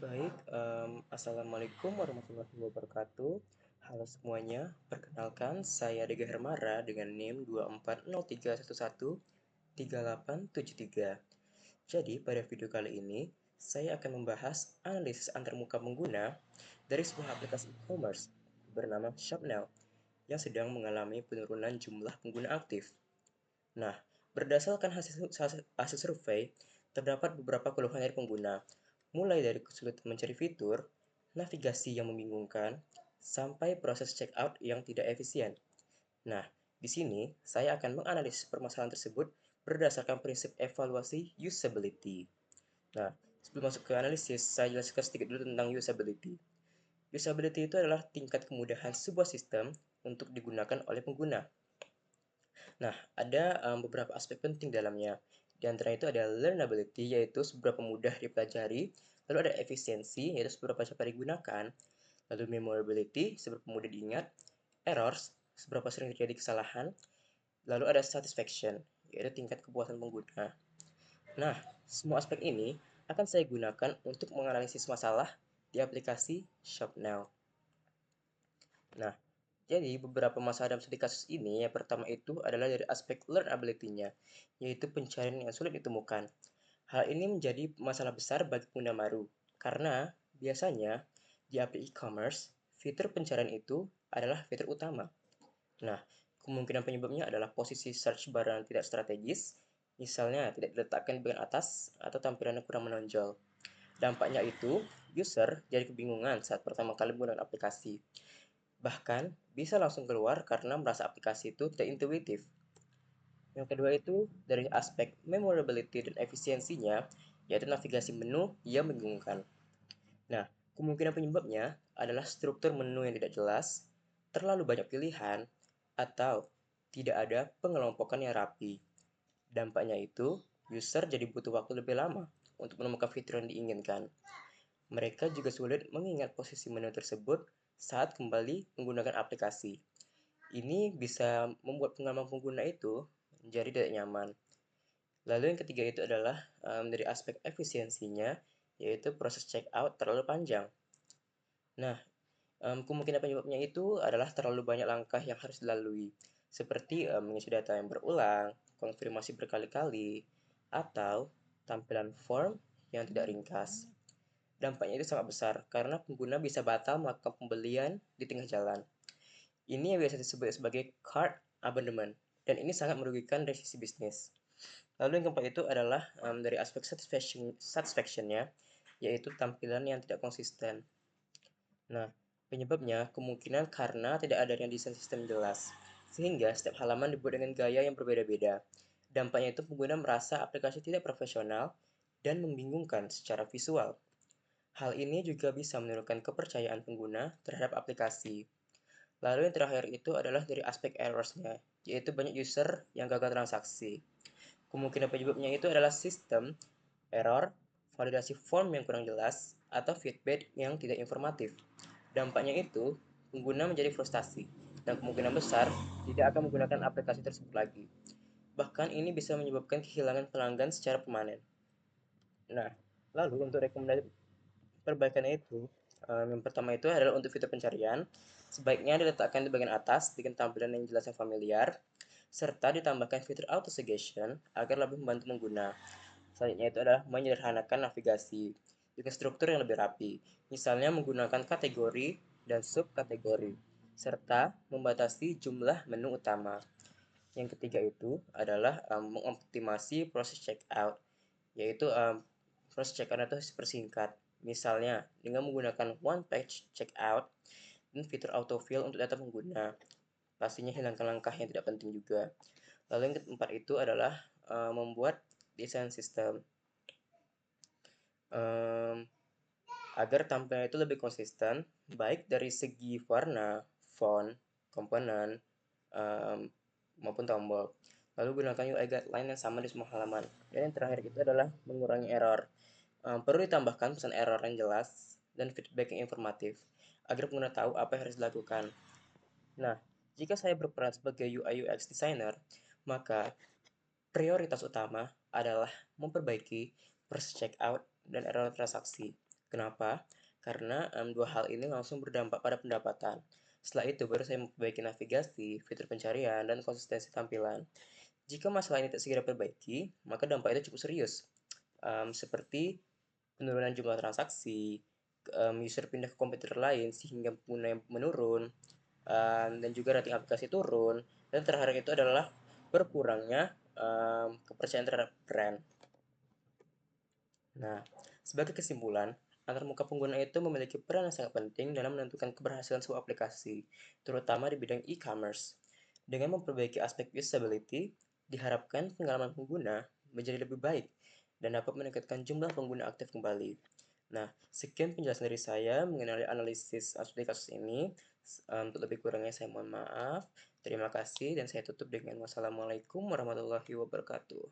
Baik, assalamualaikum warahmatullahi wabarakatuh. Halo semuanya, perkenalkan saya Dega Hermara dengan NIM 24031138873. Jadi, pada video kali ini, saya akan membahas analisis antarmuka pengguna dari sebuah aplikasi e-commerce bernama ShopNow yang sedang mengalami penurunan jumlah pengguna aktif. Nah, berdasarkan hasil survei, terdapat beberapa keluhan dari pengguna, mulai dari kesulitan mencari fitur, navigasi yang membingungkan, sampai proses checkout yang tidak efisien. Nah, di sini saya akan menganalisis permasalahan tersebut berdasarkan prinsip evaluasi usability. Nah, sebelum masuk ke analisis, saya jelaskan sedikit dulu tentang usability. Usability itu adalah tingkat kemudahan sebuah sistem untuk digunakan oleh pengguna. Nah, ada beberapa aspek penting dalamnya. Di antara itu ada learnability, yaitu seberapa mudah dipelajari. Lalu ada efisiensi, yaitu seberapa cepat digunakan. Lalu memorability, seberapa mudah diingat. Errors, seberapa sering terjadi kesalahan. Lalu ada satisfaction, yaitu tingkat kepuasan pengguna. Nah, semua aspek ini akan saya gunakan untuk menganalisis masalah di aplikasi ShopNow. Nah, jadi beberapa masalah dalam studi kasus ini, yang pertama itu adalah dari aspek learnability-nya, yaitu pencarian yang sulit ditemukan. Hal ini menjadi masalah besar bagi pengguna baru, karena biasanya di API e-commerce, fitur pencarian itu adalah fitur utama. Nah, kemungkinan penyebabnya adalah posisi search bar yang tidak strategis, misalnya tidak diletakkan di bagian atas atau tampilannya kurang menonjol. Dampaknya itu, user jadi kebingungan saat pertama kali menggunakan aplikasi. Bahkan, bisa langsung keluar karena merasa aplikasi itu tidak intuitif. Yang kedua itu dari aspek memorability dan efisiensinya, yaitu navigasi menu yang membingungkan. Nah, kemungkinan penyebabnya adalah struktur menu yang tidak jelas, terlalu banyak pilihan, atau tidak ada pengelompokan yang rapi. Dampaknya itu, user jadi butuh waktu lebih lama untuk menemukan fitur yang diinginkan. Mereka juga sulit mengingat posisi menu tersebut saat kembali menggunakan aplikasi. Ini bisa membuat pengalaman pengguna itu menjadi tidak nyaman. Lalu yang ketiga itu adalah dari aspek efisiensinya, yaitu proses checkout terlalu panjang. Nah, kemungkinan penyebabnya itu adalah terlalu banyak langkah yang harus dilalui, seperti mengisi data yang berulang, konfirmasi berkali-kali, atau tampilan form yang tidak ringkas. Dampaknya itu sangat besar, karena pengguna bisa batal melakukan pembelian di tengah jalan. Ini yang biasa disebut sebagai cart abandonment, dan ini sangat merugikan dari sisi bisnis. Lalu yang keempat itu adalah dari aspek satisfaction-nya, yaitu tampilan yang tidak konsisten. Nah, penyebabnya kemungkinan karena tidak adanya desain sistem jelas, sehingga setiap halaman dibuat dengan gaya yang berbeda-beda. Dampaknya itu pengguna merasa aplikasi tidak profesional dan membingungkan secara visual. Hal ini juga bisa menurunkan kepercayaan pengguna terhadap aplikasi. Lalu yang terakhir itu adalah dari aspek errors-nya, yaitu banyak user yang gagal transaksi. Kemungkinan penyebabnya itu adalah sistem, error, validasi form yang kurang jelas, atau feedback yang tidak informatif. Dampaknya itu, pengguna menjadi frustasi, dan kemungkinan besar tidak akan menggunakan aplikasi tersebut lagi. Bahkan ini bisa menyebabkan kehilangan pelanggan secara permanen. Nah, lalu untuk rekomendasi perbaikannya itu, yang pertama itu adalah untuk fitur pencarian, sebaiknya diletakkan di bagian atas dengan tampilan yang jelas dan familiar, serta ditambahkan fitur auto suggestion agar lebih membantu pengguna. Selanjutnya itu adalah menyederhanakan navigasi dengan struktur yang lebih rapi, misalnya menggunakan kategori dan subkategori, serta membatasi jumlah menu utama. Yang ketiga itu adalah mengoptimasi proses checkout, yaitu proses checkout itu dipersingkat. Misalnya dengan menggunakan one page checkout dan fitur autofill untuk data pengguna. Pastinya hilangkan langkah yang tidak penting juga. Lalu yang keempat itu adalah membuat desain sistem um, agar tampilan itu lebih konsisten, baik dari segi warna, font, komponen, um, maupun tombol. Lalu gunakan UI guideline yang sama di semua halaman. Dan yang terakhir itu adalah mengurangi error. Perlu ditambahkan pesan error yang jelas dan feedback yang informatif agar pengguna tahu apa yang harus dilakukan. Nah, jika saya berperan sebagai UI UX designer, maka prioritas utama adalah memperbaiki proses checkout dan error transaksi. Kenapa? Karena dua hal ini langsung berdampak pada pendapatan. Setelah itu, baru saya memperbaiki navigasi, fitur pencarian, dan konsistensi tampilan. Jika masalah ini tak segera perbaiki, maka dampak itu cukup serius, seperti penurunan jumlah transaksi, user pindah ke komputer lain sehingga pengguna yang menurun, dan juga rating aplikasi turun. Dan terakhir itu adalah berkurangnya kepercayaan terhadap brand. Nah, sebagai kesimpulan, antarmuka pengguna itu memiliki peran yang sangat penting dalam menentukan keberhasilan sebuah aplikasi, terutama di bidang e-commerce. Dengan memperbaiki aspek usability, diharapkan pengalaman pengguna menjadi lebih baik dan dapat meningkatkan jumlah pengguna aktif kembali. Nah, sekian penjelasan dari saya mengenai analisis studi kasus ini. Untuk lebih kurangnya saya mohon maaf. Terima kasih dan saya tutup dengan wassalamualaikum warahmatullahi wabarakatuh.